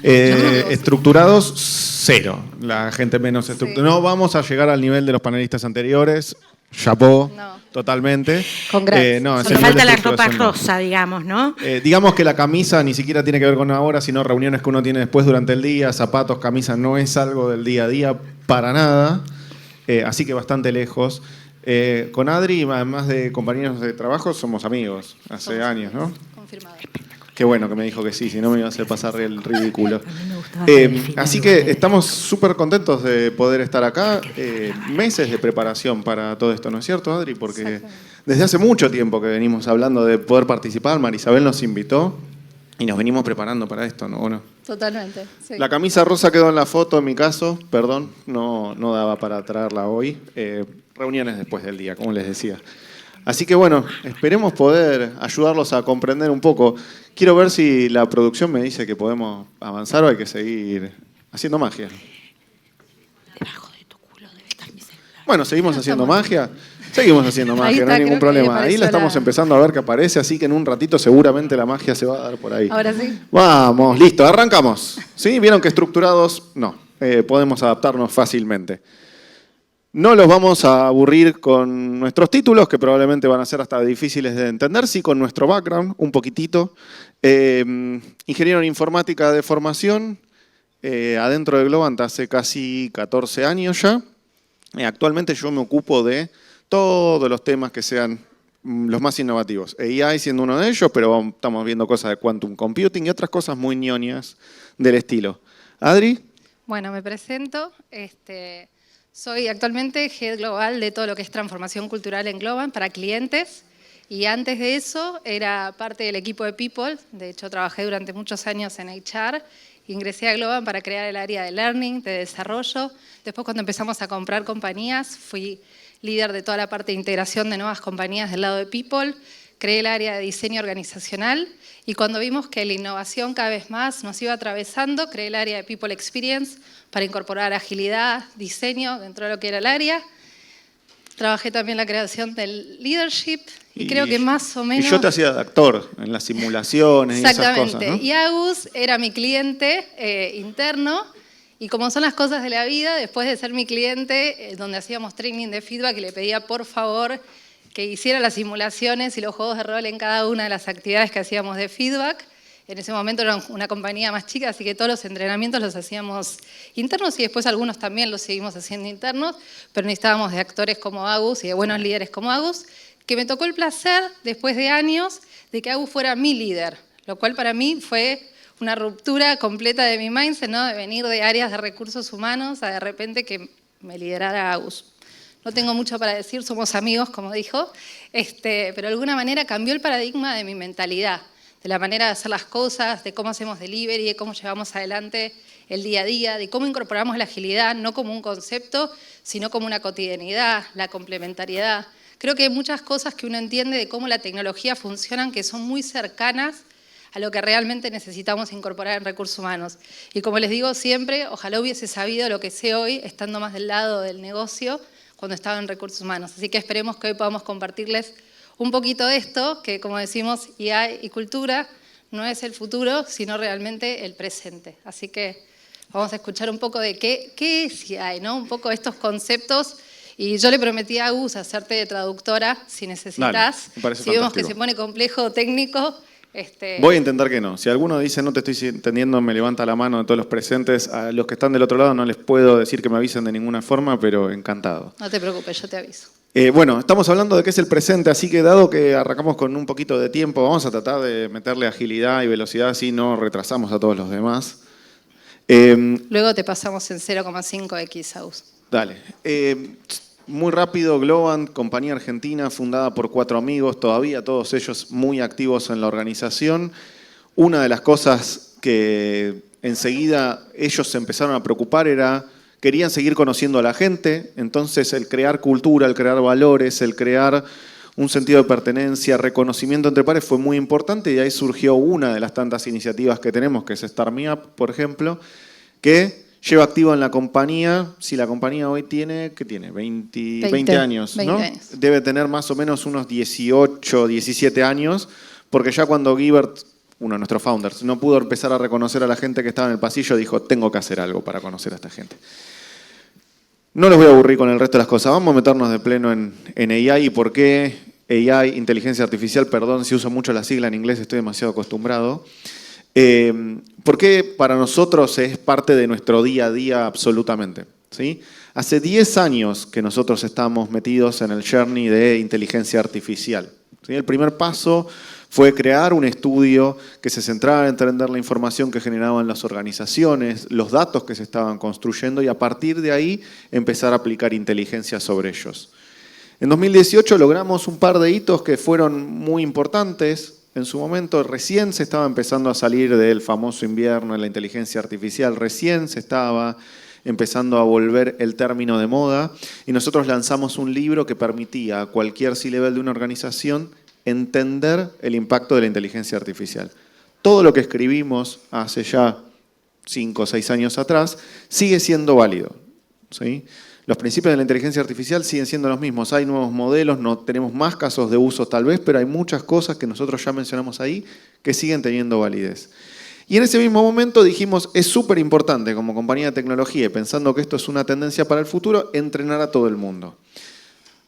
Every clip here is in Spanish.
Estructurados, cero. La gente menos estructurada. No vamos a llegar al nivel de los panelistas anteriores. Chapó, totalmente. Congrats. Solo falta la ropa rosa, digamos, ¿no? Digamos que la camisa ni siquiera tiene que ver con ahora, sino reuniones que uno tiene después durante el día, zapatos, camisa, no es algo del día a día para nada. Así que bastante lejos. Con Adri, además de compañeros de trabajo, somos amigos hace años, ¿no? Confirmado. Qué bueno que me dijo que sí, si no me iba a hacer pasar el ridículo. Así que estamos súper contentos de poder estar acá. Meses de preparación para todo esto, ¿no es cierto, Adri? Porque desde hace mucho tiempo que venimos hablando de poder participar. Marisabel nos invitó y nos venimos preparando para esto, ¿no? ¿O no? Totalmente, sí. La camisa rosa quedó en la foto, en mi caso, perdón, no daba para traerla hoy. Reuniones después del día, como les decía. Así que bueno, esperemos poder ayudarlos a comprender un poco. Quiero ver si la producción me dice que podemos avanzar o hay que seguir haciendo magia. Debajo de tu culo debe estar mi celular. Bueno, seguimos haciendo magia. Seguimos haciendo magia, no hay ningún problema. Ahí la estamos empezando a ver que aparece, así que en un ratito seguramente la magia se va a dar por ahí. Ahora sí. Vamos, listo, arrancamos. ¿Sí? ¿Vieron que estructurados? No, podemos adaptarnos fácilmente. No los vamos a aburrir con nuestros títulos, que probablemente van a ser hasta difíciles de entender, sí con nuestro background, un poquitito. Ingeniero en informática de formación, adentro de Globant hace casi 14 años ya. Actualmente yo me ocupo de todos los temas que sean los más innovativos. AI siendo uno de ellos, pero estamos viendo cosas de quantum computing y otras cosas muy ñoñas del estilo. Adri. Bueno, me presento. Soy actualmente Head Global de todo lo que es transformación cultural en Globant para clientes. Y antes de eso era parte del equipo de People. De hecho, trabajé durante muchos años en HR. Ingresé a Globant para crear el área de Learning, de desarrollo. Después, cuando empezamos a comprar compañías, fui líder de toda la parte de integración de nuevas compañías del lado de People. Creé el área de diseño organizacional. Y cuando vimos que la innovación cada vez más nos iba atravesando, creé el área de People Experience para incorporar agilidad, diseño dentro de lo que era el área. Trabajé también en la creación del leadership y creo que más o menos... Y yo te hacía de actor en las simulaciones y esas cosas, ¿no? Y Agus era mi cliente interno y como son las cosas de la vida, después de ser mi cliente, donde hacíamos training de feedback y le pedía por favor que hiciera las simulaciones y los juegos de rol en cada una de las actividades que hacíamos de feedback. En ese momento era una compañía más chica, así que todos los entrenamientos los hacíamos internos y después algunos también los seguimos haciendo internos, pero necesitábamos de actores como Agus y de buenos líderes como Agus, que me tocó el placer, después de años, de que Agus fuera mi líder, lo cual para mí fue una ruptura completa de mi mindset, ¿no? De venir de áreas de recursos humanos a de repente que me liderara Agus. No tengo mucho para decir, somos amigos, como dijo, pero de alguna manera cambió el paradigma de mi mentalidad, de la manera de hacer las cosas, de cómo hacemos delivery, de cómo llevamos adelante el día a día, de cómo incorporamos la agilidad, no como un concepto, sino como una cotidianidad, la complementariedad. Creo que hay muchas cosas que uno entiende de cómo la tecnología funciona, que son muy cercanas a lo que realmente necesitamos incorporar en recursos humanos. Y como les digo siempre, ojalá hubiese sabido lo que sé hoy, estando más del lado del negocio, cuando estaba en recursos humanos. Así que esperemos que hoy podamos compartirles un poquito de esto, que como decimos, IA y cultura no es el futuro, sino realmente el presente. Así que vamos a escuchar un poco de qué es IA, ¿no? Un poco estos conceptos. Y yo le prometí a Agus hacerte de traductora, si necesitas. Dale, me parece si vemos fantástico. que se pone complejo o técnico. Voy a intentar que no. Si alguno dice no te estoy entendiendo, me levanta la mano de todos los presentes. A los que están del otro lado no les puedo decir que me avisen de ninguna forma, pero encantado. No te preocupes, yo te aviso. Bueno, estamos hablando de qué es el presente, así que dado que arrancamos con un poquito de tiempo, vamos a tratar de meterle agilidad y velocidad, así no retrasamos a todos los demás. Luego te pasamos en 0,5x, Agus. Dale. Muy rápido, Globant, compañía argentina fundada por 4 amigos, todavía todos ellos muy activos en la organización. Una de las cosas que enseguida ellos se empezaron a preocupar era, querían seguir conociendo a la gente, entonces el crear cultura, el crear valores, el crear un sentido de pertenencia, reconocimiento entre pares fue muy importante y ahí surgió una de las tantas iniciativas que tenemos, que es Start Me Up, por ejemplo, que lleva activo en la compañía. Si la compañía hoy tiene, ¿qué tiene? 20 años, ¿no? 20 años. Debe tener más o menos unos 18, 17 años, porque ya cuando Guibert, uno de nuestros founders, no pudo empezar a reconocer a la gente que estaba en el pasillo, dijo, tengo que hacer algo para conocer a esta gente. No los voy a aburrir con el resto de las cosas, vamos a meternos de pleno en AI y por qué AI, inteligencia artificial, perdón si uso mucho la sigla en inglés, estoy demasiado acostumbrado. ¿Por qué para nosotros es parte de nuestro día a día absolutamente? ¿Sí? Hace 10 años que nosotros estamos metidos en el journey de inteligencia artificial. ¿Sí? El primer paso fue crear un estudio que se centrara en entender la información que generaban las organizaciones, los datos que se estaban construyendo y a partir de ahí empezar a aplicar inteligencia sobre ellos. En 2018 logramos un par de hitos que fueron muy importantes. En su momento recién se estaba empezando a salir del famoso invierno de la inteligencia artificial, recién se estaba empezando a volver el término de moda y nosotros lanzamos un libro que permitía a cualquier C-level de una organización entender el impacto de la inteligencia artificial. Todo lo que escribimos hace ya 5 o 6 años atrás sigue siendo válido, ¿sí? Los principios de la inteligencia artificial siguen siendo los mismos. Hay nuevos modelos, no tenemos más casos de uso tal vez, pero hay muchas cosas que nosotros ya mencionamos ahí que siguen teniendo validez. Y en ese mismo momento dijimos, es súper importante como compañía de tecnología, y pensando que esto es una tendencia para el futuro, entrenar a todo el mundo.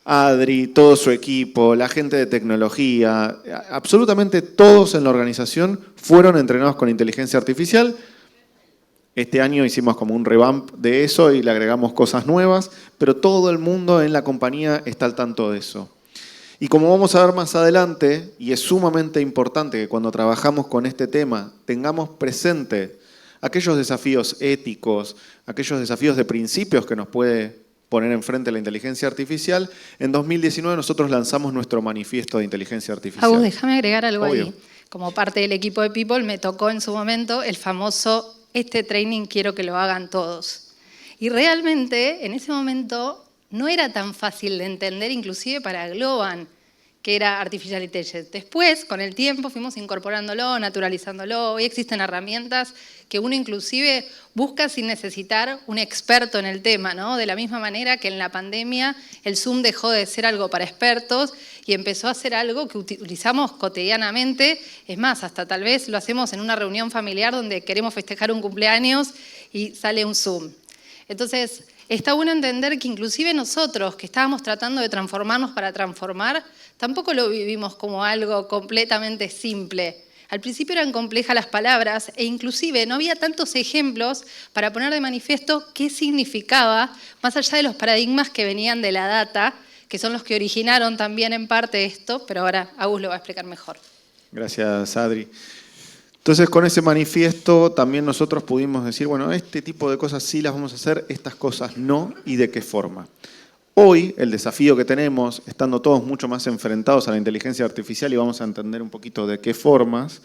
Adri, todo su equipo, la gente de tecnología, absolutamente todos en la organización fueron entrenados con inteligencia artificial. Este año hicimos como un revamp de eso y le agregamos cosas nuevas, pero todo el mundo en la compañía está al tanto de eso. Y como vamos a ver más adelante, y es sumamente importante que cuando trabajamos con este tema tengamos presente aquellos desafíos éticos, aquellos desafíos de principios que nos puede poner enfrente la inteligencia artificial, en 2019 nosotros lanzamos nuestro manifiesto de inteligencia artificial. Agus, déjame agregar algo Obvio. ahí. Como parte del equipo de People me tocó en su momento el famoso este training quiero que lo hagan todos. Y realmente en ese momento no era tan fácil de entender, inclusive para Globan, que era Artificial Intelligence. Después, con el tiempo, fuimos incorporándolo, naturalizándolo. Hoy existen herramientas que uno inclusive busca sin necesitar un experto en el tema, ¿no? De la misma manera que en la pandemia el Zoom dejó de ser algo para expertos y empezó a ser algo que utilizamos cotidianamente. Es más, hasta tal vez lo hacemos en una reunión familiar donde queremos festejar un cumpleaños y sale un Zoom. Entonces, está bueno entender que inclusive nosotros, que estábamos tratando de transformarnos para transformar, tampoco lo vivimos como algo completamente simple. Al principio eran complejas las palabras e inclusive no había tantos ejemplos para poner de manifiesto qué significaba, más allá de los paradigmas que venían de la data, que son los que originaron también en parte esto, pero ahora Agus lo va a explicar mejor. Gracias, Adri. Entonces, con ese manifiesto también nosotros pudimos decir, bueno, este tipo de cosas sí las vamos a hacer, estas cosas no, y de qué forma. Hoy, el desafío que tenemos, estando todos mucho más enfrentados a la inteligencia artificial, y vamos a entender un poquito de qué formas,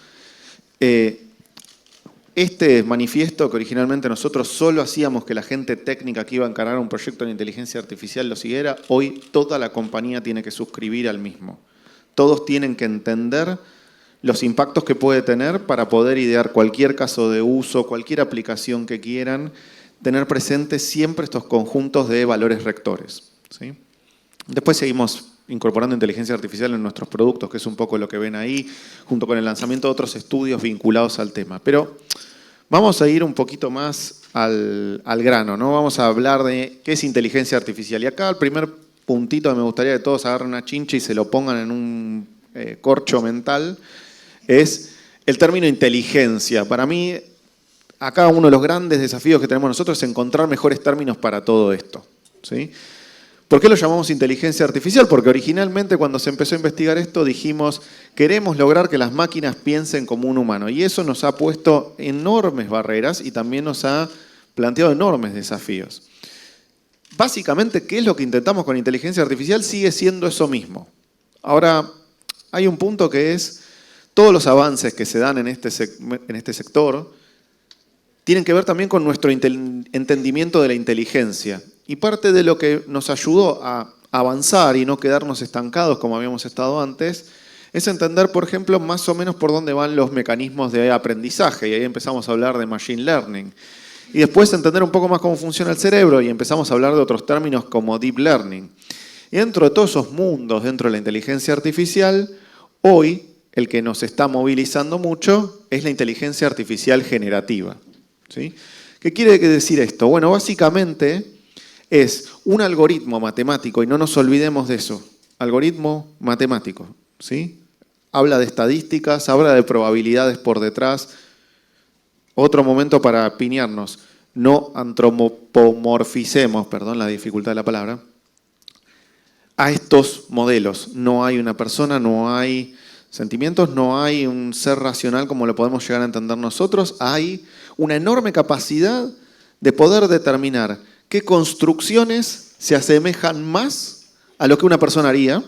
este manifiesto que originalmente nosotros solo hacíamos que la gente técnica que iba a encargar un proyecto de inteligencia artificial lo siguiera, hoy toda la compañía tiene que suscribir al mismo. Todos tienen que entender los impactos que puede tener para poder idear cualquier caso de uso, cualquier aplicación que quieran, tener presentes siempre estos conjuntos de valores rectores, ¿sí? Después seguimos incorporando inteligencia artificial en nuestros productos, que es un poco lo que ven ahí, junto con el lanzamiento de otros estudios vinculados al tema. Pero vamos a ir un poquito más al grano, ¿no? Vamos a hablar de qué es inteligencia artificial. Y acá el primer puntito me gustaría que todos agarren una chincha y se lo pongan en un corcho mental, es el término inteligencia. Para mí, acá uno de los grandes desafíos que tenemos nosotros es encontrar mejores términos para todo esto, ¿sí? ¿Por qué lo llamamos inteligencia artificial? Porque originalmente cuando se empezó a investigar esto dijimos, queremos lograr que las máquinas piensen como un humano. Y eso nos ha puesto enormes barreras y también nos ha planteado enormes desafíos. Básicamente, ¿qué es lo que intentamos con inteligencia artificial? Sigue siendo eso mismo. Ahora, hay un punto que es, todos los avances que se dan en este sector tienen que ver también con nuestro entendimiento de la inteligencia. Y parte de lo que nos ayudó a avanzar y no quedarnos estancados como habíamos estado antes, es entender, por ejemplo, más o menos por dónde van los mecanismos de aprendizaje. Y ahí empezamos a hablar de machine learning. Y después entender un poco más cómo funciona el cerebro y empezamos a hablar de otros términos como deep learning. Y dentro de todos esos mundos, dentro de la inteligencia artificial, hoy el que nos está movilizando mucho es la inteligencia artificial generativa. ¿Sí? ¿Qué quiere decir esto? Bueno, básicamente es un algoritmo matemático, y no nos olvidemos de eso, algoritmo matemático. ¿Sí? Habla de estadísticas, habla de probabilidades por detrás. Otro momento para piñarnos. No antropomorficemos, perdón la dificultad de la palabra, a estos modelos. No hay una persona, no hay sentimientos, no hay un ser racional como lo podemos llegar a entender nosotros. Hay una enorme capacidad de poder determinar qué construcciones se asemejan más a lo que una persona haría,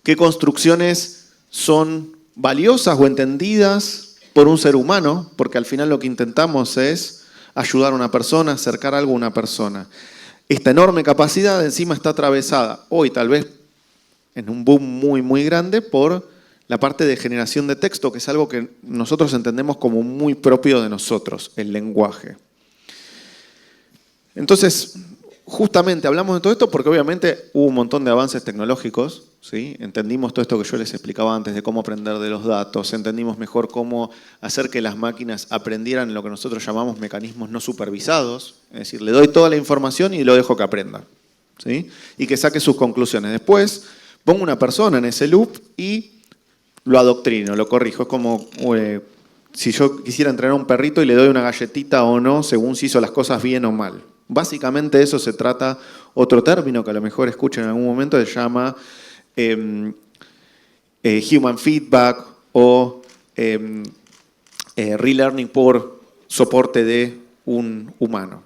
qué construcciones son valiosas o entendidas por un ser humano, porque al final lo que intentamos es ayudar a una persona, acercar algo a una persona. Esta enorme capacidad encima está atravesada hoy tal vez en un boom muy, muy grande por la parte de generación de texto, que es algo que nosotros entendemos como muy propio de nosotros, el lenguaje. Entonces, justamente hablamos de todo esto porque obviamente hubo un montón de avances tecnológicos, ¿sí? Entendimos todo esto que yo les explicaba antes de cómo aprender de los datos, entendimos mejor cómo hacer que las máquinas aprendieran lo que nosotros llamamos mecanismos no supervisados, es decir, le doy toda la información y lo dejo que aprenda, ¿sí? Y que saque sus conclusiones. Después pongo una persona en ese loop y lo adoctrino, lo corrijo. Es como si yo quisiera entrenar a un perrito y le doy una galletita o no, según si hizo las cosas bien o mal. Básicamente de eso se trata. Otro término que a lo mejor escuchen en algún momento se llama human feedback o relearning por soporte de un humano.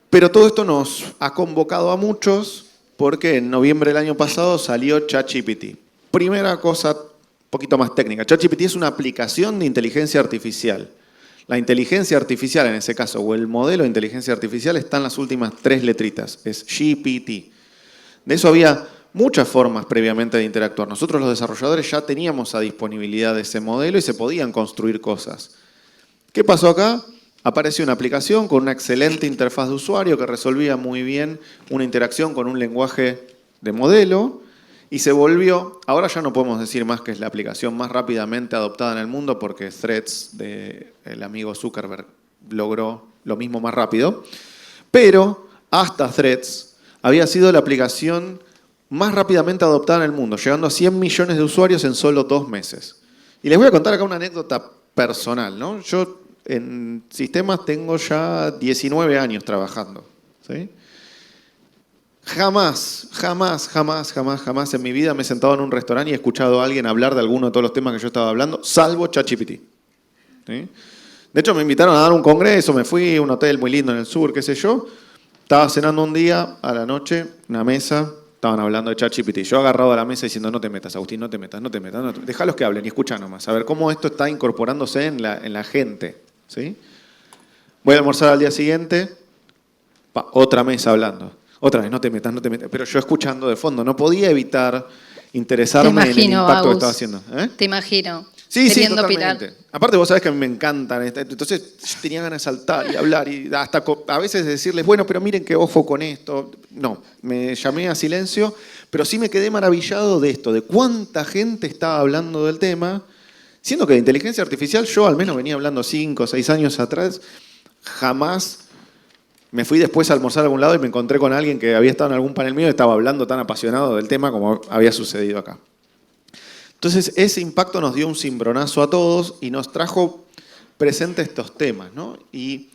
Pero todo esto nos ha convocado a muchos porque en noviembre del año pasado salió ChatGPT. Primera cosa, un poquito más técnica. ChatGPT es una aplicación de inteligencia artificial. La inteligencia artificial, en ese caso, o el modelo de inteligencia artificial, está en las últimas 3 letritas. Es GPT. De eso había muchas formas previamente de interactuar. Nosotros los desarrolladores ya teníamos a disponibilidad ese modelo y se podían construir cosas. ¿Qué pasó acá? Apareció una aplicación con una excelente interfaz de usuario que resolvía muy bien una interacción con un lenguaje de modelo y se volvió, ahora ya no podemos decir más que es la aplicación más rápidamente adoptada en el mundo porque Threads del amigo Zuckerberg logró lo mismo más rápido, pero hasta Threads había sido la aplicación más rápidamente adoptada en el mundo, llegando a 100 millones de usuarios en solo 2 meses. Y les voy a contar acá una anécdota personal, ¿no? Yo en sistemas tengo ya 19 años trabajando, ¿sí? Jamás en mi vida me he sentado en un restaurante y he escuchado a alguien hablar de alguno de todos los temas que yo estaba hablando, salvo ChatGPT. ¿Sí? De hecho, me invitaron a dar un congreso, me fui a un hotel muy lindo en el sur, qué sé yo. Estaba cenando un día, a la noche, una mesa, estaban hablando de ChatGPT. Yo agarrado a la mesa diciendo, no te metas, Agustín, no te metas. Dejalos que hablen y escucha nomás, a ver cómo esto está incorporándose en la gente. ¿Sí? Voy a almorzar al día siguiente, otra mesa hablando. Otra vez, no te metas. Pero yo escuchando de fondo, no podía evitar interesarme en el impacto que estaba haciendo. Te imagino. Sí, totalmente. Opinar. Aparte vos sabés que a mí me encantan. Entonces tenía ganas de saltar y hablar y hasta a veces decirles, bueno, pero miren que ojo con esto. No, me llamé a silencio, pero sí me quedé maravillado de esto, de cuánta gente estaba hablando del tema, siendo que de inteligencia artificial yo al menos venía hablando 5 o 6 años atrás, jamás. Me fui después a almorzar a algún lado y me encontré con alguien que había estado en algún panel mío y estaba hablando tan apasionado del tema como había sucedido acá. Entonces, ese impacto nos dio un cimbronazo a todos y nos trajo presente estos temas, ¿no? Y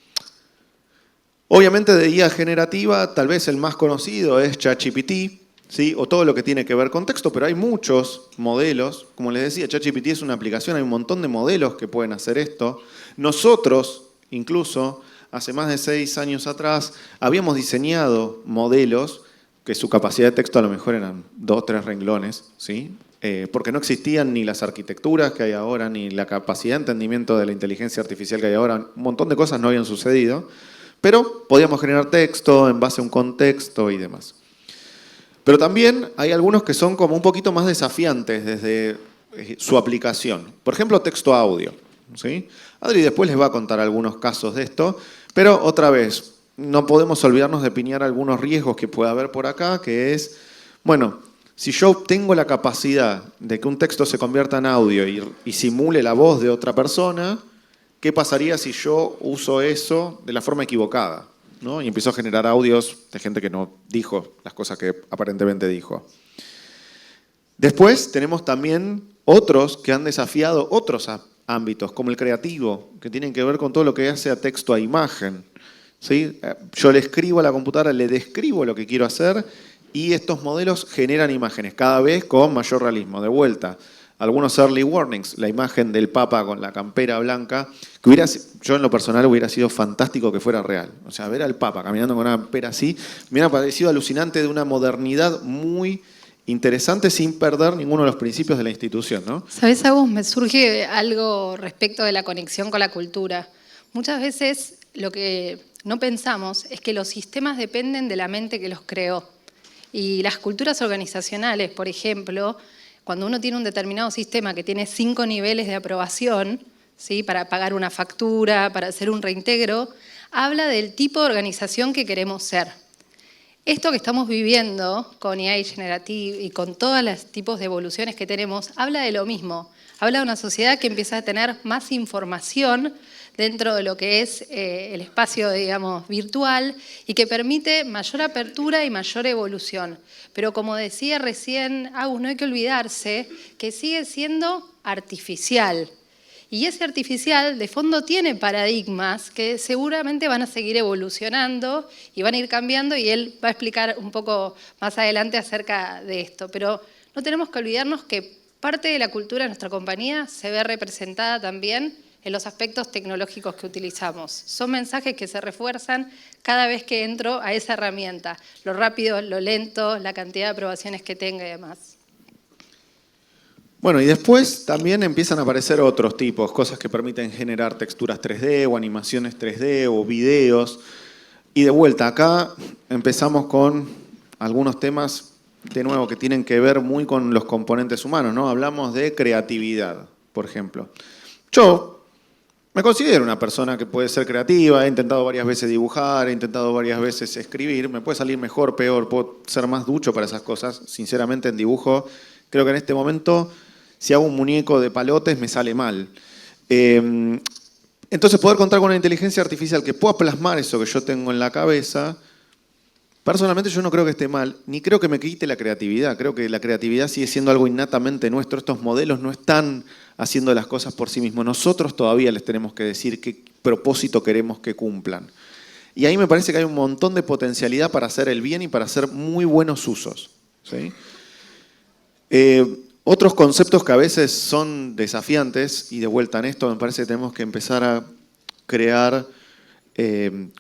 obviamente de IA generativa, tal vez el más conocido es ChatGPT, ¿sí? O todo lo que tiene que ver con texto, pero hay muchos modelos. Como les decía, ChatGPT es una aplicación, hay un montón de modelos que pueden hacer esto. Nosotros, incluso, hace más de 6 años atrás, habíamos diseñado modelos que su capacidad de texto a lo mejor eran 2 o 3 renglones, ¿sí? Porque no existían ni las arquitecturas que hay ahora, ni la capacidad de entendimiento de la inteligencia artificial que hay ahora. Un montón de cosas no habían sucedido, pero podíamos generar texto en base a un contexto y demás. Pero también hay algunos que son como un poquito más desafiantes desde su aplicación. Por ejemplo, texto-audio, ¿sí? Adri después les va a contar algunos casos de esto, pero otra vez, no podemos olvidarnos de piñar algunos riesgos que pueda haber por acá, que es, bueno, Si yo tengo la capacidad de que un texto se convierta en audio y simule la voz de otra persona, ¿qué pasaría si yo uso eso de la forma equivocada? ¿No? Y empiezo a generar audios de gente que no dijo las cosas que aparentemente dijo. Después tenemos también otros que han desafiado otros ámbitos, como el creativo, que tienen que ver con todo lo que hace a texto a imagen. ¿Sí? Yo le escribo a la computadora, le describo lo que quiero hacer y estos modelos generan imágenes, cada vez con mayor realismo. De vuelta, algunos early warnings, la imagen del Papa con la campera blanca, que yo en lo personal hubiera sido fantástico que fuera real. O sea, ver al Papa caminando con una campera así, me hubiera parecido alucinante, de una modernidad muy interesante sin perder ninguno de los principios de la institución, ¿no? ¿Sabes, Agus? Me surge algo respecto de la conexión con la cultura. Muchas veces lo que no pensamos es que los sistemas dependen de la mente que los creó. Y las culturas organizacionales, por ejemplo, cuando uno tiene un determinado sistema que tiene 5 niveles de aprobación, ¿sí? Para pagar una factura, para hacer un reintegro, habla del tipo de organización que queremos ser. Esto que estamos viviendo con AI generative y con todos los tipos de evoluciones que tenemos, habla de lo mismo. Habla de una sociedad que empieza a tener más información dentro de lo que es el espacio, digamos, virtual y que permite mayor apertura y mayor evolución. Pero como decía recién Agus, no hay que olvidarse que sigue siendo artificial. Y ese artificial, de fondo, tiene paradigmas que seguramente van a seguir evolucionando y van a ir cambiando, y él va a explicar un poco más adelante acerca de esto. Pero no tenemos que olvidarnos que parte de la cultura de nuestra compañía se ve representada también en los aspectos tecnológicos que utilizamos. Son mensajes que se refuerzan cada vez que entro a esa herramienta. Lo rápido, lo lento, la cantidad de aprobaciones que tenga y demás. Bueno, y después también empiezan a aparecer otros tipos, cosas que permiten generar texturas 3D o animaciones 3D o videos. Y de vuelta, acá empezamos con algunos temas, de nuevo, que tienen que ver muy con los componentes humanos, ¿no? Hablamos de creatividad, por ejemplo. Yo me considero una persona que puede ser creativa, he intentado varias veces dibujar, he intentado varias veces escribir, me puede salir mejor, peor, puedo ser más ducho para esas cosas. Sinceramente, en dibujo, creo que en este momento, si hago un muñeco de palotes, me sale mal. Entonces, poder contar con una inteligencia artificial que pueda plasmar eso que yo tengo en la cabeza, personalmente yo no creo que esté mal, ni creo que me quite la creatividad. Creo que la creatividad sigue siendo algo innatamente nuestro. Estos modelos no están haciendo las cosas por sí mismos. Nosotros todavía les tenemos que decir qué propósito queremos que cumplan. Y ahí me parece que hay un montón de potencialidad para hacer el bien y para hacer muy buenos usos, ¿sí? Otros conceptos que a veces son desafiantes, y de vuelta en esto me parece que tenemos que empezar a crear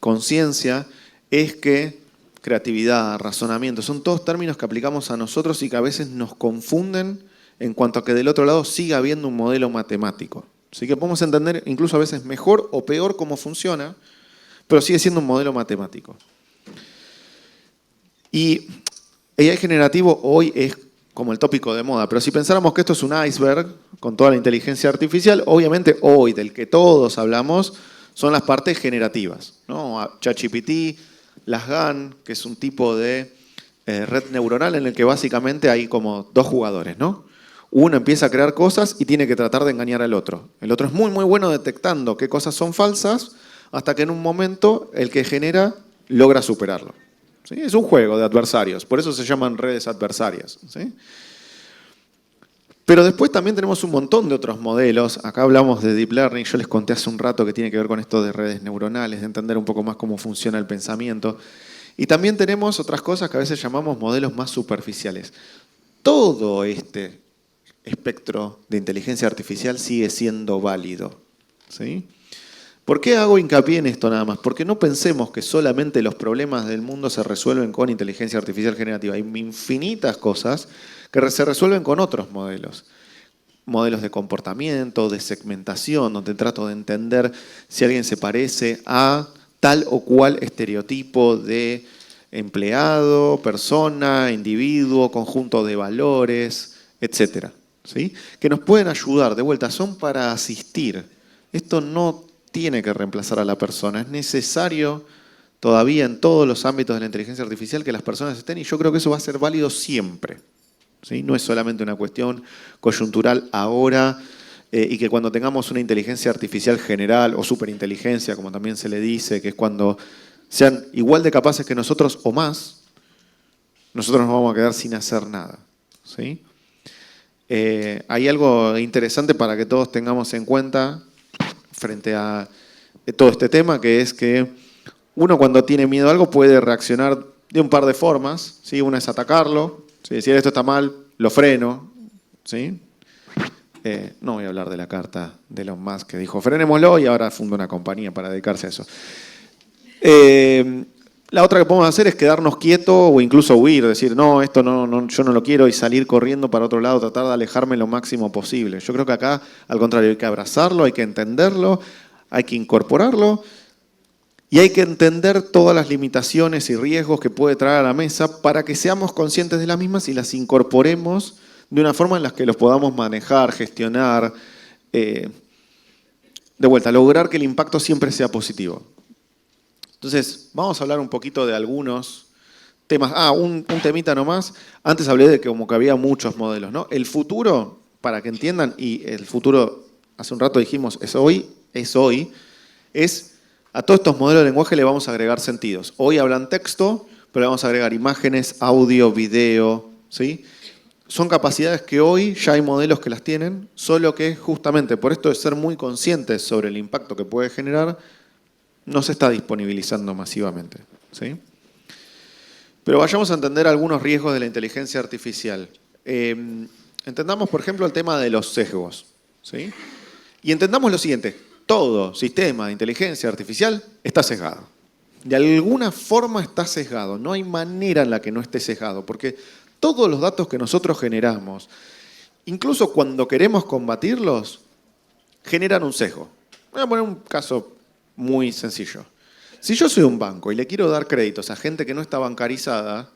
conciencia, es que creatividad, razonamiento, son todos términos que aplicamos a nosotros y que a veces nos confunden en cuanto a que del otro lado sigue habiendo un modelo matemático. Así que podemos entender incluso a veces mejor o peor cómo funciona, pero sigue siendo un modelo matemático. Y AI generativo hoy es como el tópico de moda, pero si pensáramos que esto es un iceberg con toda la inteligencia artificial, obviamente hoy del que todos hablamos son las partes generativas, ¿no? ChatGPT, las GAN, que es un tipo de red neuronal en el que básicamente hay como dos jugadores, ¿no? Uno empieza a crear cosas y tiene que tratar de engañar al otro. El otro es muy, muy bueno detectando qué cosas son falsas, hasta que en un momento el que genera logra superarlo. ¿Sí? Es un juego de adversarios, por eso se llaman redes adversarias, ¿sí? Pero después también tenemos un montón de otros modelos. Acá hablamos de Deep Learning, yo les conté hace un rato que tiene que ver con esto de redes neuronales, de entender un poco más cómo funciona el pensamiento. Y también tenemos otras cosas que a veces llamamos modelos más superficiales. Todo este espectro de inteligencia artificial sigue siendo válido, ¿sí? ¿Por qué hago hincapié en esto nada más? Porque no pensemos que solamente los problemas del mundo se resuelven con inteligencia artificial generativa. Hay infinitas cosas que se resuelven con otros modelos. Modelos de comportamiento, de segmentación, donde trato de entender si alguien se parece a tal o cual estereotipo de empleado, persona, individuo, conjunto de valores, etc. ¿Sí? Que nos pueden ayudar, de vuelta, son para asistir. Esto no tiene que reemplazar a la persona. Es necesario todavía en todos los ámbitos de la inteligencia artificial que las personas estén, y yo creo que eso va a ser válido siempre. ¿sí? No es solamente una cuestión coyuntural ahora y que cuando tengamos una inteligencia artificial general o superinteligencia, como también se le dice, que es cuando sean igual de capaces que nosotros o más, nosotros nos vamos a quedar sin hacer nada, ¿sí? Hay algo interesante para que todos tengamos en cuenta frente a todo este tema, que es que uno cuando tiene miedo a algo puede reaccionar de un par de formas, ¿sí? Una es atacarlo, ¿sí? Decir esto está mal, lo freno, ¿sí? No voy a hablar de la carta de Elon Musk que dijo frenémoslo y ahora funda una compañía para dedicarse a eso. La otra que podemos hacer es quedarnos quietos o incluso huir, decir no, esto no, yo no lo quiero y salir corriendo para otro lado, tratar de alejarme lo máximo posible. Yo creo que acá, al contrario, hay que abrazarlo, hay que entenderlo, hay que incorporarlo y hay que entender todas las limitaciones y riesgos que puede traer a la mesa para que seamos conscientes de las mismas y las incorporemos de una forma en la que los podamos manejar, gestionar, de vuelta, lograr que el impacto siempre sea positivo. Entonces, vamos a hablar un poquito de algunos temas. Un temita nomás. Antes hablé de que como que había muchos modelos, ¿no? El futuro, para que entiendan, y el futuro, hace un rato dijimos, es hoy, a todos estos modelos de lenguaje le vamos a agregar sentidos. Hoy hablan texto, pero le vamos a agregar imágenes, audio, video, ¿sí? Son capacidades que hoy ya hay modelos que las tienen, solo que justamente por esto de ser muy conscientes sobre el impacto que puede generar, no se está disponibilizando masivamente, ¿sí? Pero vayamos a entender algunos riesgos de la inteligencia artificial. Entendamos, por ejemplo, el tema de los sesgos, ¿sí? Y entendamos lo siguiente, todo sistema de inteligencia artificial está sesgado. De alguna forma está sesgado, no hay manera en la que no esté sesgado, porque todos los datos que nosotros generamos, incluso cuando queremos combatirlos, generan un sesgo. Voy a poner un caso muy sencillo. Si yo soy un banco y le quiero dar créditos a gente que no está bancarizada,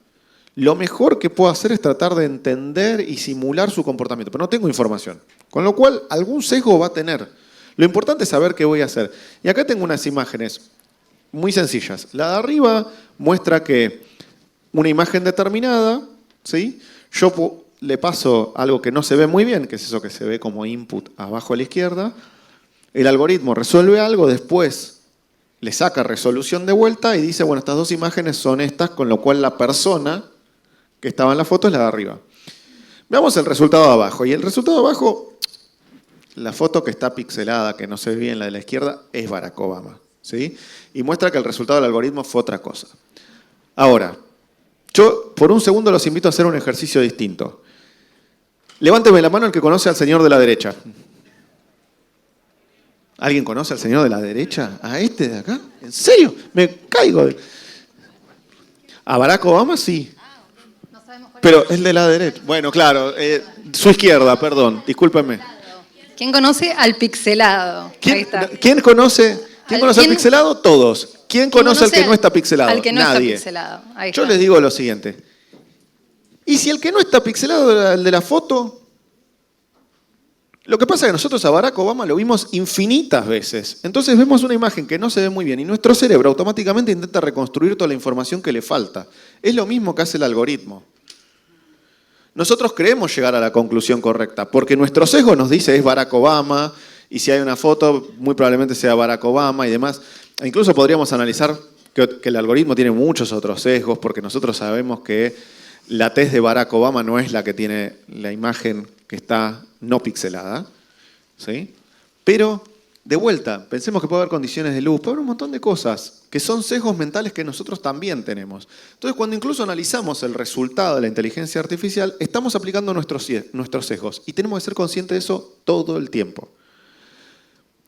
lo mejor que puedo hacer es tratar de entender y simular su comportamiento, pero no tengo información. Con lo cual, algún sesgo va a tener. Lo importante es saber qué voy a hacer. Y acá tengo unas imágenes muy sencillas. La de arriba muestra que una imagen determinada, ¿sí? Yo le paso algo que no se ve muy bien, que es eso que se ve como input abajo a la izquierda. El algoritmo resuelve algo, después le saca resolución de vuelta y dice, bueno, estas dos imágenes son estas, con lo cual la persona que estaba en la foto es la de arriba. Veamos el resultado de abajo. Y el resultado de abajo, la foto que está pixelada, que no se ve bien, la de la izquierda, es Barack Obama, ¿sí? Y muestra que el resultado del algoritmo fue otra cosa. Ahora, yo por un segundo los invito a hacer un ejercicio distinto. Levánteme la mano el que conoce al señor de la derecha. ¿Alguien conoce al señor de la derecha? ¿A este de acá? ¿En serio? Me caigo. A Barack Obama sí. No sabemos cuál Pero el de la derecha. Bueno, claro, su izquierda, perdón, discúlpenme. ¿Quién conoce al pixelado? Ahí está. ¿Quién conoce al pixelado? Todos. ¿Quién conoce al que no está pixelado? Al que no Nadie. está pixelado. Ahí Yo está. les digo lo siguiente. ¿Y si el que no está pixelado, el de la foto? Lo que pasa es que nosotros a Barack Obama lo vimos infinitas veces. Entonces vemos una imagen que no se ve muy bien y nuestro cerebro automáticamente intenta reconstruir toda la información que le falta. Es lo mismo que hace el algoritmo. Nosotros creemos llegar a la conclusión correcta porque nuestro sesgo nos dice es Barack Obama y si hay una foto muy probablemente sea Barack Obama y demás. E incluso podríamos analizar que el algoritmo tiene muchos otros sesgos porque nosotros sabemos que la tez de Barack Obama no es la que tiene la imagen que está no pixelada, ¿sí? Pero, de vuelta, pensemos que puede haber condiciones de luz, puede haber un montón de cosas que son sesgos mentales que nosotros también tenemos. Entonces, cuando incluso analizamos el resultado de la inteligencia artificial, estamos aplicando nuestros sesgos y tenemos que ser conscientes de eso todo el tiempo.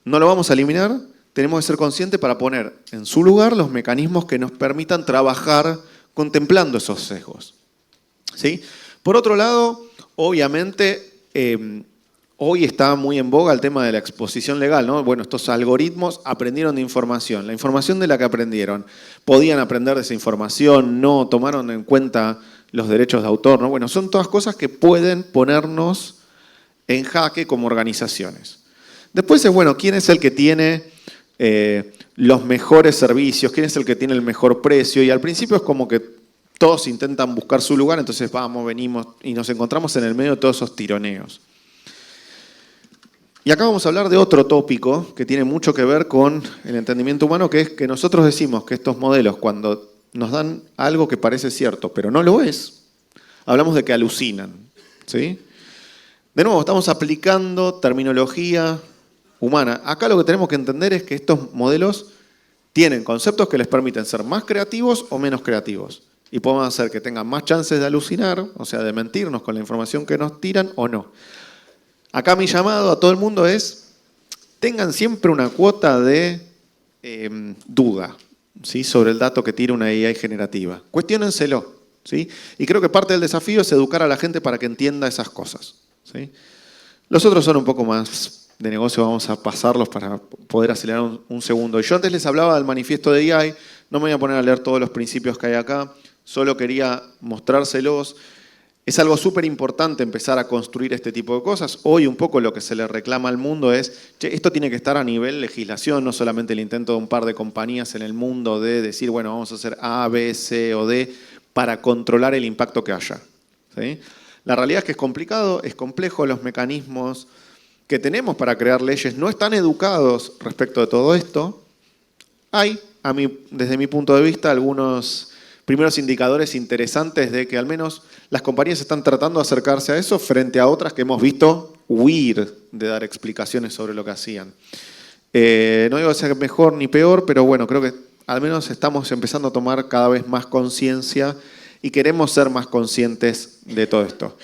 No lo vamos a eliminar, tenemos que ser conscientes para poner en su lugar los mecanismos que nos permitan trabajar contemplando esos sesgos, ¿sí? Por otro lado, obviamente, hoy está muy en boga el tema de la exposición legal, ¿no? Bueno, estos algoritmos aprendieron de información. La información de la que aprendieron, podían aprender de esa información, no tomaron en cuenta los derechos de autor, ¿no? Bueno, son todas cosas que pueden ponernos en jaque como organizaciones. Después es, bueno, ¿quién es el que tiene los mejores servicios? ¿Quién es el que tiene el mejor precio? Y al principio es como que todos intentan buscar su lugar, entonces vamos, venimos y nos encontramos en el medio de todos esos tironeos. Y acá vamos a hablar de otro tópico que tiene mucho que ver con el entendimiento humano, que es que nosotros decimos que estos modelos, cuando nos dan algo que parece cierto, pero no lo es, hablamos de que alucinan, ¿sí? De nuevo, estamos aplicando terminología humana. Acá lo que tenemos que entender es que estos modelos tienen conceptos que les permiten ser más creativos o menos creativos. Y podemos hacer que tengan más chances de alucinar, o sea, de mentirnos con la información que nos tiran o no. Acá mi llamado a todo el mundo es, tengan siempre una cuota de duda, ¿sí? Sobre el dato que tira una AI generativa. Cuestiónenselo, ¿sí? Y creo que parte del desafío es educar a la gente para que entienda esas cosas, ¿sí? Los otros son un poco más de negocio, vamos a pasarlos para poder acelerar un segundo. Y yo antes les hablaba del manifiesto de AI, no me voy a poner a leer todos los principios que hay acá, solo quería mostrárselos. Es algo súper importante empezar a construir este tipo de cosas. Hoy un poco lo que se le reclama al mundo es, che, esto tiene que estar a nivel legislación, no solamente el intento de un par de compañías en el mundo de decir, bueno, vamos a hacer A, B, C o D para controlar el impacto que haya, ¿sí? La realidad es que es complicado, es complejo, los mecanismos que tenemos para crear leyes no están educados respecto de todo esto. Hay, desde mi punto de vista, algunos primeros indicadores interesantes de que al menos las compañías están tratando de acercarse a eso frente a otras que hemos visto huir de dar explicaciones sobre lo que hacían. No digo que sea mejor ni peor, pero bueno, creo que al menos estamos empezando a tomar cada vez más conciencia y queremos ser más conscientes de todo esto.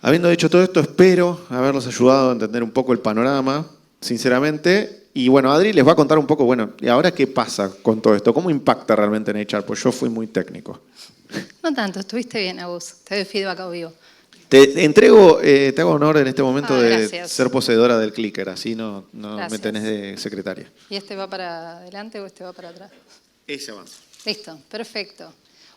Habiendo dicho todo esto, espero haberlos ayudado a entender un poco el panorama, sinceramente. Y bueno, Adri les va a contar un poco, bueno, ¿y ahora qué pasa con todo esto? ¿Cómo impacta realmente en HR? Pues yo fui muy técnico. No tanto, estuviste bien, Agus. Te doy feedback a vivo. Te entrego, te hago honor en este momento de gracias. ser poseedora del clicker, así no me Gracias. tenés de secretaria. ¿Y este va para adelante o este va para atrás? Ese avanza. Listo, perfecto.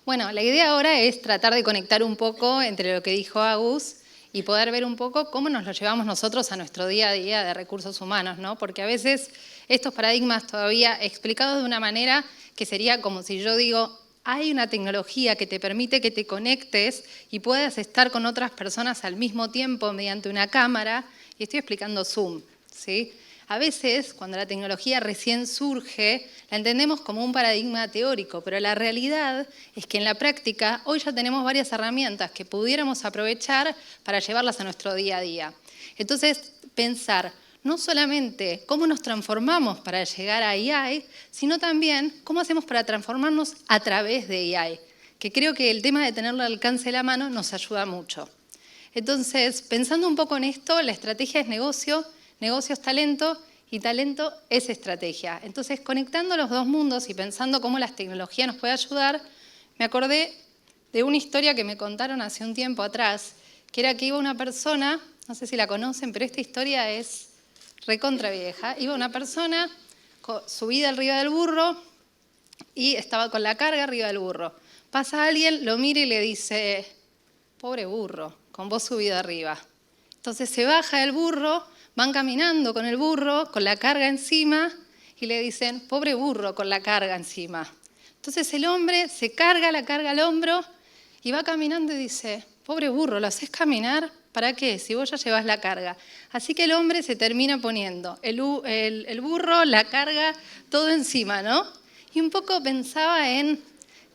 Bueno, la idea ahora es tratar de conectar un poco entre lo que dijo Agus y poder ver un poco cómo nos lo llevamos nosotros a nuestro día a día de recursos humanos, ¿no? Porque a veces estos paradigmas todavía explicados de una manera que sería como si yo digo, hay una tecnología que te permite que te conectes y puedas estar con otras personas al mismo tiempo mediante una cámara, y estoy explicando Zoom, ¿sí? A veces, cuando la tecnología recién surge, la entendemos como un paradigma teórico, pero la realidad es que en la práctica hoy ya tenemos varias herramientas que pudiéramos aprovechar para llevarlas a nuestro día a día. Entonces, pensar no solamente cómo nos transformamos para llegar a AI, sino también cómo hacemos para transformarnos a través de AI, que creo que el tema de tenerlo al alcance de la mano nos ayuda mucho. Entonces, pensando un poco en esto, la estrategia es negocio, negocio es talento y talento es estrategia. Entonces, conectando los dos mundos y pensando cómo las tecnologías nos pueden ayudar, me acordé de una historia que me contaron hace un tiempo atrás, que era que iba una persona, no sé si la conocen, pero esta historia es recontra vieja, iba una persona subida arriba del burro y estaba con la carga arriba del burro. Pasa alguien, lo mira y le dice, pobre burro, con vos subido arriba. Entonces se baja del burro, van caminando con el burro, con la carga encima, y le dicen, pobre burro, con la carga encima. Entonces el hombre se carga la carga al hombro y va caminando y dice, pobre burro, ¿lo haces caminar? ¿Para qué? Si vos ya llevas la carga. Así que el hombre se termina poniendo el burro, la carga, todo encima, ¿no? Y un poco pensaba en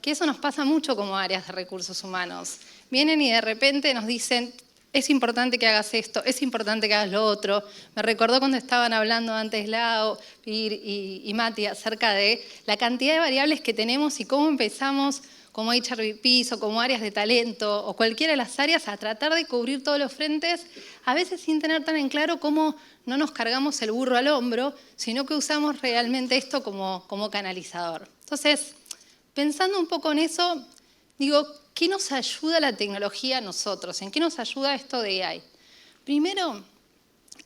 que eso nos pasa mucho como áreas de recursos humanos. Vienen y de repente nos dicen, es importante que hagas esto, es importante que hagas lo otro. Me recordó cuando estaban hablando antes Lau, Pir y Mati acerca de la cantidad de variables que tenemos y cómo empezamos como HRBPs o como áreas de talento o cualquiera de las áreas a tratar de cubrir todos los frentes, a veces sin tener tan en claro cómo no nos cargamos el burro al hombro, sino que usamos realmente esto como canalizador. Entonces, pensando un poco en eso, digo, ¿qué nos ayuda la tecnología a nosotros? ¿En qué nos ayuda esto de AI? Primero,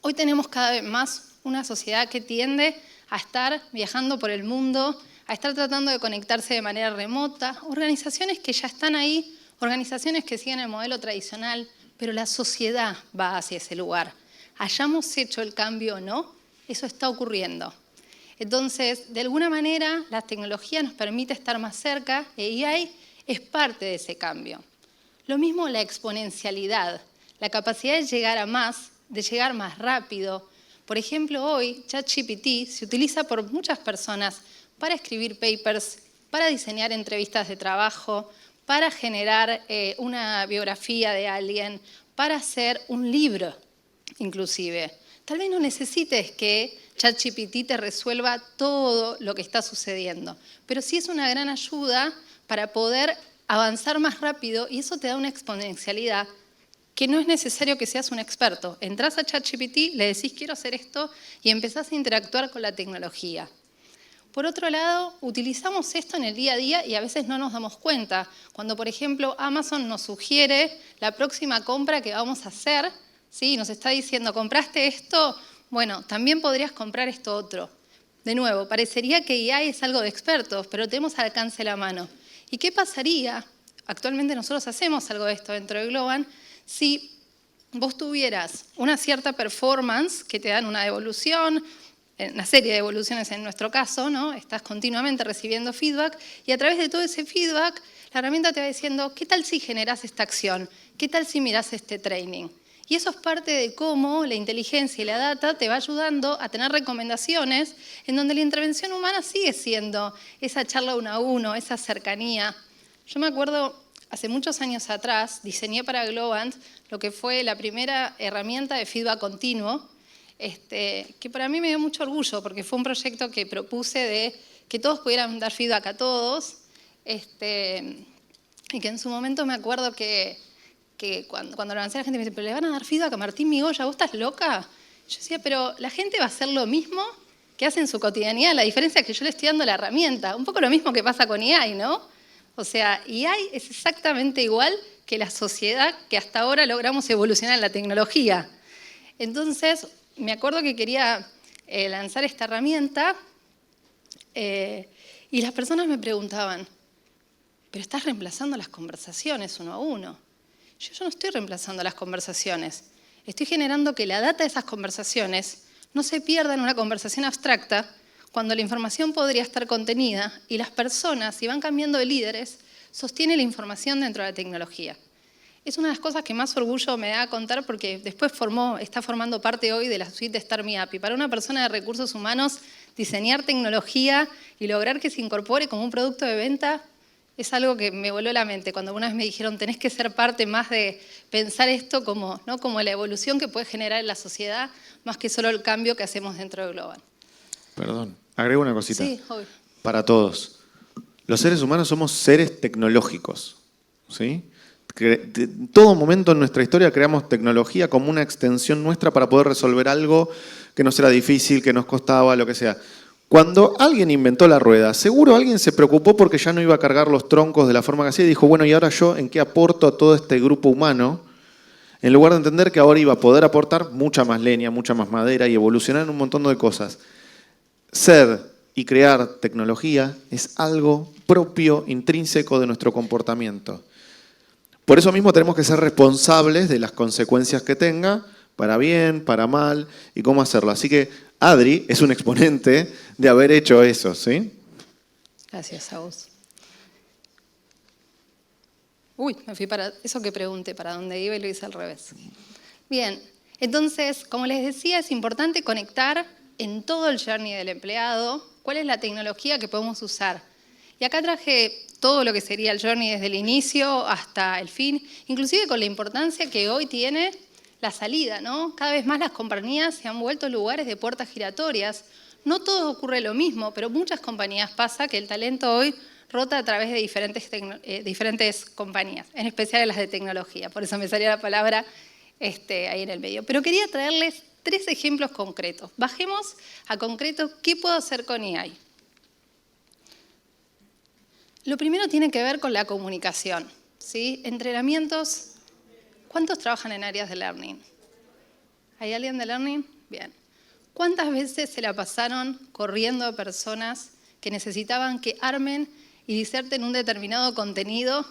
hoy tenemos cada vez más una sociedad que tiende a estar viajando por el mundo, a estar tratando de conectarse de manera remota, organizaciones que ya están ahí, organizaciones que siguen el modelo tradicional, pero la sociedad va hacia ese lugar. Hayamos hecho el cambio o no, eso está ocurriendo. Entonces, de alguna manera, la tecnología nos permite estar más cerca, y AI es parte de ese cambio. Lo mismo la exponencialidad, la capacidad de llegar a más, de llegar más rápido. Por ejemplo, hoy ChatGPT se utiliza por muchas personas para escribir papers, para diseñar entrevistas de trabajo, para generar una biografía de alguien, para hacer un libro, inclusive. Tal vez no necesites que ChatGPT te resuelva todo lo que está sucediendo, pero sí es una gran ayuda para poder avanzar más rápido y eso te da una exponencialidad que no es necesario que seas un experto. Entrás a ChatGPT, le decís quiero hacer esto y empezás a interactuar con la tecnología. Por otro lado, utilizamos esto en el día a día y a veces no nos damos cuenta. Cuando, por ejemplo, Amazon nos sugiere la próxima compra que vamos a hacer, ¿sí? Nos está diciendo, ¿compraste esto? Bueno, también podrías comprar esto otro. De nuevo, parecería que AI es algo de expertos, pero tenemos al alcance de la mano. ¿Y qué pasaría? Actualmente nosotros hacemos algo de esto dentro de Globant. Si vos tuvieras una cierta performance que te dan una devolución, una serie de devoluciones en nuestro caso, ¿no? Estás continuamente recibiendo feedback y a través de todo ese feedback la herramienta te va diciendo ¿qué tal si generás esta acción? ¿Qué tal si mirás este training? Y eso es parte de cómo la inteligencia y la data te va ayudando a tener recomendaciones en donde la intervención humana sigue siendo esa charla uno a uno, esa cercanía. Yo me acuerdo, hace muchos años atrás, diseñé para Globant lo que fue la primera herramienta de feedback continuo, que para mí me dio mucho orgullo porque fue un proyecto que propuse de que todos pudieran dar feedback a todos y que en su momento me acuerdo que cuando lo lancé la gente me dice, ¿pero le van a dar feedback a Martín Migoya? ¿Vos estás loca? Yo decía, pero la gente va a hacer lo mismo que hace en su cotidianidad, la diferencia es que yo le estoy dando la herramienta, un poco lo mismo que pasa con AI, ¿no? O sea, AI es exactamente igual que la sociedad que hasta ahora logramos evolucionar en la tecnología. Entonces, me acuerdo que quería lanzar esta herramienta y las personas me preguntaban, ¿pero estás reemplazando las conversaciones uno a uno? Yo no estoy reemplazando las conversaciones. Estoy generando que la data de esas conversaciones no se pierda en una conversación abstracta cuando la información podría estar contenida y las personas, si van cambiando de líderes, sostienen la información dentro de la tecnología. Es una de las cosas que más orgullo me da contar porque después está formando parte hoy de la suite de Start Me Up. Y para una persona de recursos humanos, diseñar tecnología y lograr que se incorpore como un producto de venta es algo que me voló la mente. Cuando una vez me dijeron, tenés que ser parte más de pensar esto como, ¿no? Como la evolución que puede generar en la sociedad, más que solo el cambio que hacemos dentro de Globant. Perdón, agrego una cosita. Sí, obvio. Para todos. Los seres humanos somos seres tecnológicos, ¿sí? En todo momento en nuestra historia creamos tecnología como una extensión nuestra para poder resolver algo que nos era difícil, que nos costaba, lo que sea. Cuando alguien inventó la rueda, seguro alguien se preocupó porque ya no iba a cargar los troncos de la forma que hacía y dijo, bueno, ¿y ahora yo en qué aporto a todo este grupo humano? En lugar de entender que ahora iba a poder aportar mucha más leña, mucha más madera y evolucionar en un montón de cosas. Ser y crear tecnología es algo propio, intrínseco de nuestro comportamiento. Por eso mismo tenemos que ser responsables de las consecuencias que tenga, para bien, para mal, y cómo hacerlo. Así que Adri es un exponente de haber hecho eso, ¿sí? Gracias a vos. Uy, me fui para eso que pregunté, para dónde iba y lo hice al revés. Bien, entonces, como les decía, es importante conectar en todo el journey del empleado cuál es la tecnología que podemos usar. Y acá traje todo lo que sería el journey desde el inicio hasta el fin, inclusive con la importancia que hoy tiene la salida, ¿no? Cada vez más las compañías se han vuelto lugares de puertas giratorias. No todo ocurre lo mismo, pero muchas compañías pasa que el talento hoy rota a través de diferentes compañías, en especial las de tecnología. Por eso me salía la palabra ahí en el medio. Pero quería traerles 3 ejemplos concretos. Bajemos a concreto qué puedo hacer con AI. Lo primero tiene que ver con la comunicación, ¿sí? Entrenamientos. ¿Cuántos trabajan en áreas de learning? ¿Hay alguien de learning? Bien. ¿Cuántas veces se la pasaron corriendo a personas que necesitaban que armen y diserten un determinado contenido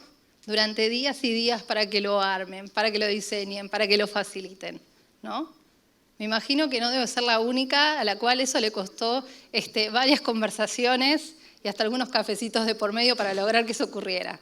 durante días y días para que lo armen, para que lo diseñen, para que lo faciliten, ¿no? Me imagino que no debo ser la única a la cual eso le costó varias conversaciones y hasta algunos cafecitos de por medio para lograr que eso ocurriera.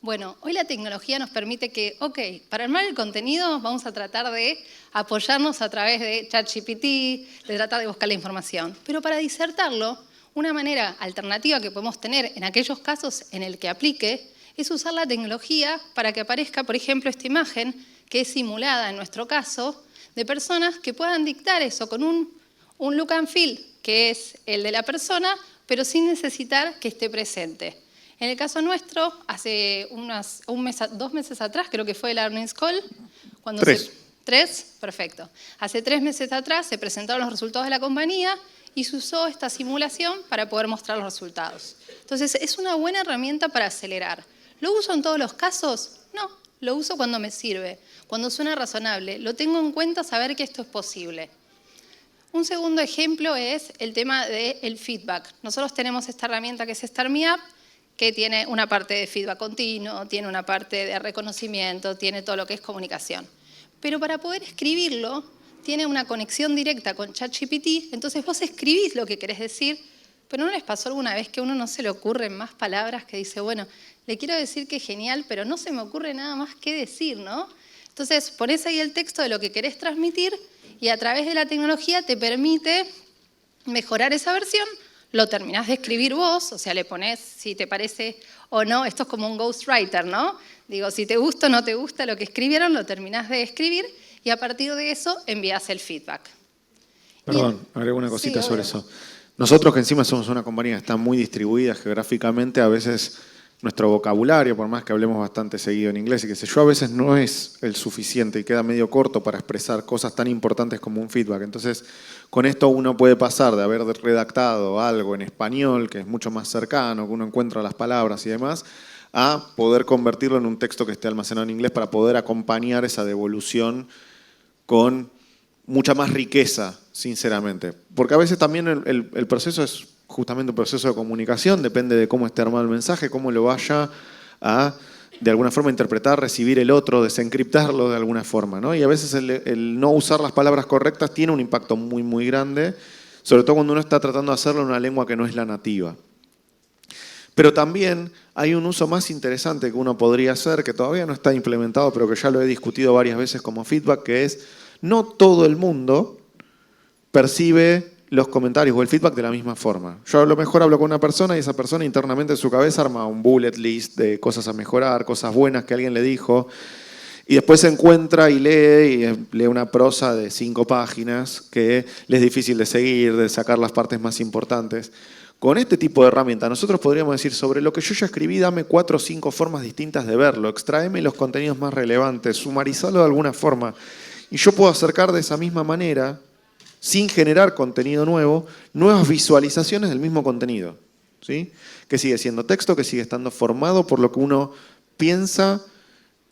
Bueno, hoy la tecnología nos permite que, ok, para armar el contenido vamos a tratar de apoyarnos a través de ChatGPT, de tratar de buscar la información. Pero para disertarlo, una manera alternativa que podemos tener en aquellos casos en el que aplique es usar la tecnología para que aparezca, por ejemplo, esta imagen que es simulada en nuestro caso, de personas que puedan dictar eso con un look and feel, que es el de la persona, pero sin necesitar que esté presente. En el caso nuestro, hace 2 meses atrás, creo que fue el Earnings Call. Cuando 3. 3, perfecto. Hace 3 meses atrás se presentaron los resultados de la compañía y se usó esta simulación para poder mostrar los resultados. Entonces, es una buena herramienta para acelerar. ¿Lo uso en todos los casos? No, lo uso cuando me sirve, cuando suena razonable. Lo tengo en cuenta saber que esto es posible. Un segundo ejemplo es el tema del feedback. Nosotros tenemos esta herramienta que es StarMeUp, que tiene una parte de feedback continuo, tiene una parte de reconocimiento, tiene todo lo que es comunicación. Pero para poder escribirlo, tiene una conexión directa con ChatGPT, entonces vos escribís lo que querés decir, pero ¿no les pasó alguna vez que a uno no se le ocurren más palabras que dice, bueno, le quiero decir que es genial, pero no se me ocurre nada más que decir, ¿no? Entonces, ponés ahí el texto de lo que querés transmitir y a través de la tecnología te permite mejorar esa versión. Lo terminás de escribir vos, o sea, le ponés si te parece o no, esto es como un ghostwriter, ¿no? Digo, si te gusta o no te gusta lo que escribieron, lo terminás de escribir y a partir de eso envías el feedback. Perdón, agrego una cosita Sí, sobre obvio. eso. Nosotros que encima somos una compañía que está muy distribuida geográficamente, a veces nuestro vocabulario, por más que hablemos bastante seguido en inglés y qué sé yo, a veces no es el suficiente y queda medio corto para expresar cosas tan importantes como un feedback. Entonces, con esto uno puede pasar de haber redactado algo en español, que es mucho más cercano, que uno encuentra las palabras y demás, a poder convertirlo en un texto que esté almacenado en inglés para poder acompañar esa devolución con mucha más riqueza, sinceramente. Porque a veces también el proceso es justamente un proceso de comunicación, depende de cómo esté armado el mensaje, cómo lo vaya a, de alguna forma, interpretar, recibir el otro, desencriptarlo de alguna forma, ¿no? Y a veces el no usar las palabras correctas tiene un impacto muy, muy grande, sobre todo cuando uno está tratando de hacerlo en una lengua que no es la nativa. Pero también hay un uso más interesante que uno podría hacer, que todavía no está implementado, pero que ya lo he discutido varias veces como feedback, que es no todo el mundo percibe los comentarios o el feedback de la misma forma. Yo a lo mejor hablo con una persona y esa persona internamente en su cabeza arma un bullet list de cosas a mejorar, cosas buenas que alguien le dijo, y después se encuentra y lee una prosa de 5 páginas que le es difícil de seguir, de sacar las partes más importantes. Con este tipo de herramienta nosotros podríamos decir, sobre lo que yo ya escribí, dame 4 o 5 formas distintas de verlo, extráeme los contenidos más relevantes, sumarizalo de alguna forma, y yo puedo acercar de esa misma manera, sin generar contenido nuevo, nuevas visualizaciones del mismo contenido, ¿sí? Que sigue siendo texto, que sigue estando formado por lo que uno piensa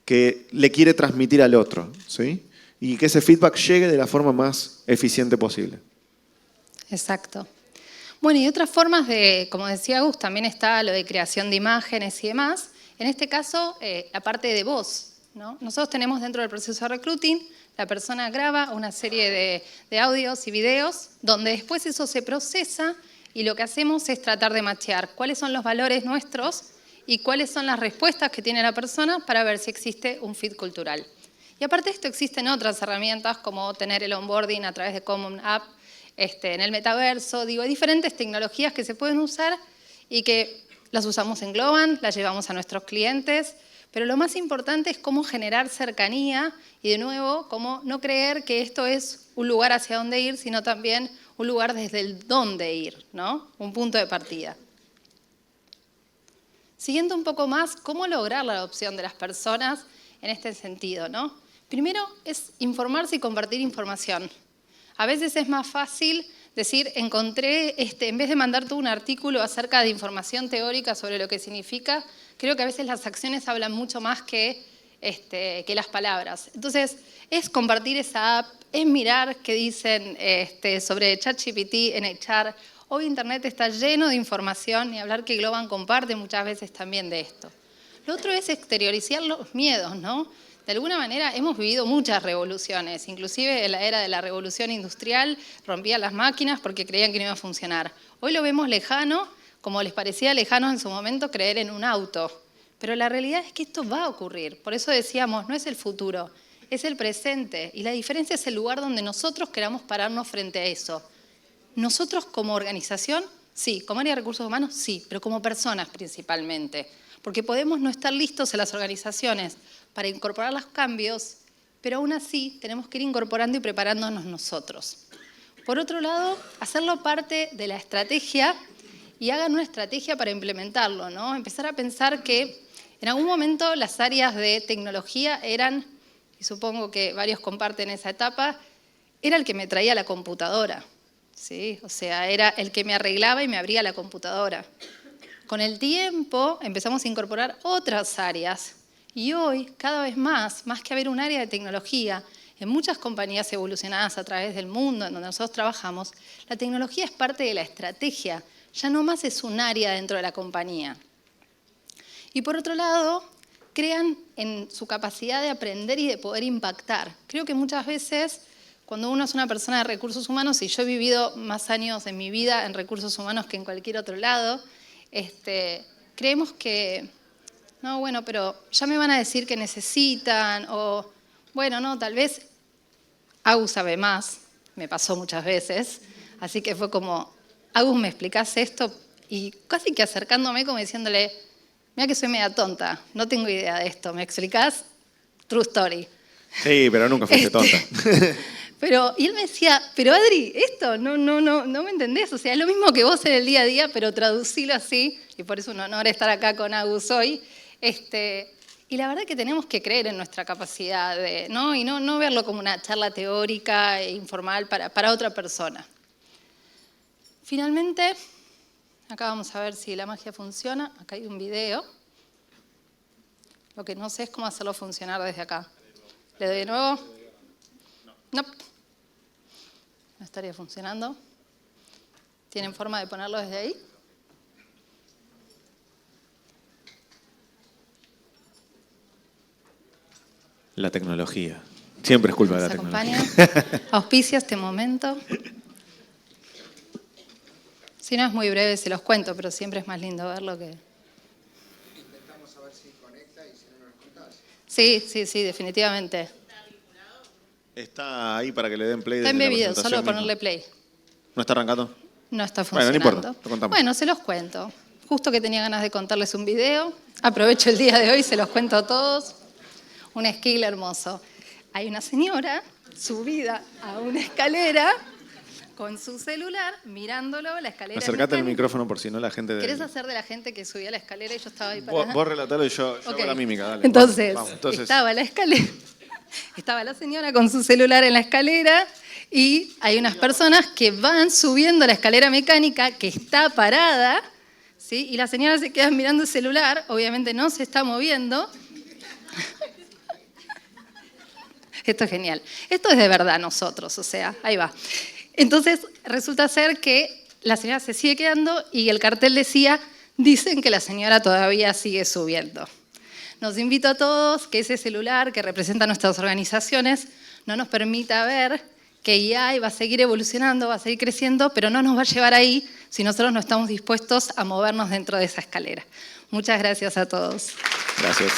que le quiere transmitir al otro, ¿sí? Y que ese feedback llegue de la forma más eficiente posible. Exacto. Bueno, y otras formas de, como decía Gus, también está lo de creación de imágenes y demás. En este caso, la parte de voz, ¿no? Nosotros tenemos dentro del proceso de recruiting, la persona graba una serie de audios y videos donde después eso se procesa y lo que hacemos es tratar de machear cuáles son los valores nuestros y cuáles son las respuestas que tiene la persona para ver si existe un fit cultural. Y aparte de esto existen otras herramientas como tener el onboarding a través de Common App, en el metaverso, digo, hay diferentes tecnologías que se pueden usar y que las usamos en Globant, las llevamos a nuestros clientes, pero lo más importante es cómo generar cercanía y de nuevo, cómo no creer que esto es un lugar hacia dónde ir, sino también un lugar desde el dónde ir, ¿no? Un punto de partida. Siguiendo un poco más, ¿cómo lograr la adopción de las personas en este sentido, ¿no? Primero es informarse y compartir información. A veces es más fácil decir, encontré, en vez de mandarte un artículo acerca de información teórica sobre lo que significa, creo que a veces las acciones hablan mucho más que las palabras. Entonces, es compartir esa app, es mirar qué dicen sobre ChatGPT en HR. Hoy Internet está lleno de información y hablar que Globant comparte muchas veces también de esto. Lo otro es exteriorizar los miedos, ¿no? De alguna manera hemos vivido muchas revoluciones, inclusive en la era de la revolución industrial rompían las máquinas porque creían que no iba a funcionar. Hoy lo vemos lejano, como les parecía lejano en su momento creer en un auto. Pero la realidad es que esto va a ocurrir. Por eso decíamos, no es el futuro, es el presente. Y la diferencia es el lugar donde nosotros queramos pararnos frente a eso. Nosotros como organización, sí. Como área de recursos humanos, sí. Pero como personas principalmente. Porque podemos no estar listos en las organizaciones para incorporar los cambios, pero aún así tenemos que ir incorporando y preparándonos nosotros. Por otro lado, hacerlo parte de la estrategia y hagan una estrategia para implementarlo, ¿no? Empezar a pensar que en algún momento las áreas de tecnología eran, y supongo que varios comparten esa etapa, era el que me traía la computadora, ¿sí? O sea, era el que me arreglaba y me abría la computadora. Con el tiempo empezamos a incorporar otras áreas y hoy, cada vez más que haber un área de tecnología, en muchas compañías evolucionadas a través del mundo en donde nosotros trabajamos, la tecnología es parte de la estrategia, ya no más es un área dentro de la compañía. Y por otro lado, crean en su capacidad de aprender y de poder impactar. Creo que muchas veces, cuando uno es una persona de recursos humanos, y yo he vivido más años en mi vida en recursos humanos que en cualquier otro lado, creemos que, no, bueno, pero ya me van a decir que necesitan, o, bueno, no, tal vez Agus sabe más, me pasó muchas veces, así que fue como, Agus, ¿me explicás esto? Y casi que acercándome como diciéndole, mira que soy media tonta, no tengo idea de esto, ¿me explicás? True story. Sí, pero nunca fuiste tonta. Y él me decía, pero Adri, esto no me entendés, o sea, es lo mismo que vos en el día a día, pero traducilo así, y por eso un honor estar acá con Agus hoy. Y la verdad que tenemos que creer en nuestra capacidad, ¿no? Y no verlo como una charla teórica e informal para otra persona. Finalmente, acá vamos a ver si la magia funciona. Acá hay un video. Lo que no sé es cómo hacerlo funcionar desde acá. ¿Le doy de nuevo? No. No estaría funcionando. ¿Tienen forma de ponerlo desde ahí? La tecnología. Siempre es culpa de la tecnología. Auspicia este momento. Si no es muy breve, se los cuento, pero siempre es más lindo verlo que... Intentamos saber si conecta y si no nos contás. Sí, definitivamente. Está ahí para que le den play. Está desde la embebido, presentación solo ponerle misma. play. ¿No está arrancando? No está funcionando. Bueno, no importa, lo contamos. Bueno, se los cuento. Justo que tenía ganas de contarles un video. Aprovecho el día de hoy, se los cuento a todos. Un skill hermoso. Hay una señora subida a una escalera con su celular, mirándolo, la escalera. Acércate al micrófono por si no la gente... ¿Querés hacer de la gente que subía la escalera y yo estaba ahí para... Vos relatalo y yo Ok. hago la mímica, dale. Entonces, Vamos. estaba la escalera, estaba la señora con su celular en la escalera y hay unas personas que van subiendo la escalera mecánica que está parada, ¿sí? Y la señora se queda mirando el celular, obviamente no se está moviendo. Esto es genial. Esto es de verdad nosotros, o sea, ahí va. Entonces, resulta ser que la señora se sigue quedando y el cartel decía, dicen que la señora todavía sigue subiendo. Nos invito a todos que ese celular que representa nuestras organizaciones no nos permita ver que AI va a seguir evolucionando, va a seguir creciendo, pero no nos va a llevar ahí si nosotros no estamos dispuestos a movernos dentro de esa escalera. Muchas gracias a todos. Gracias.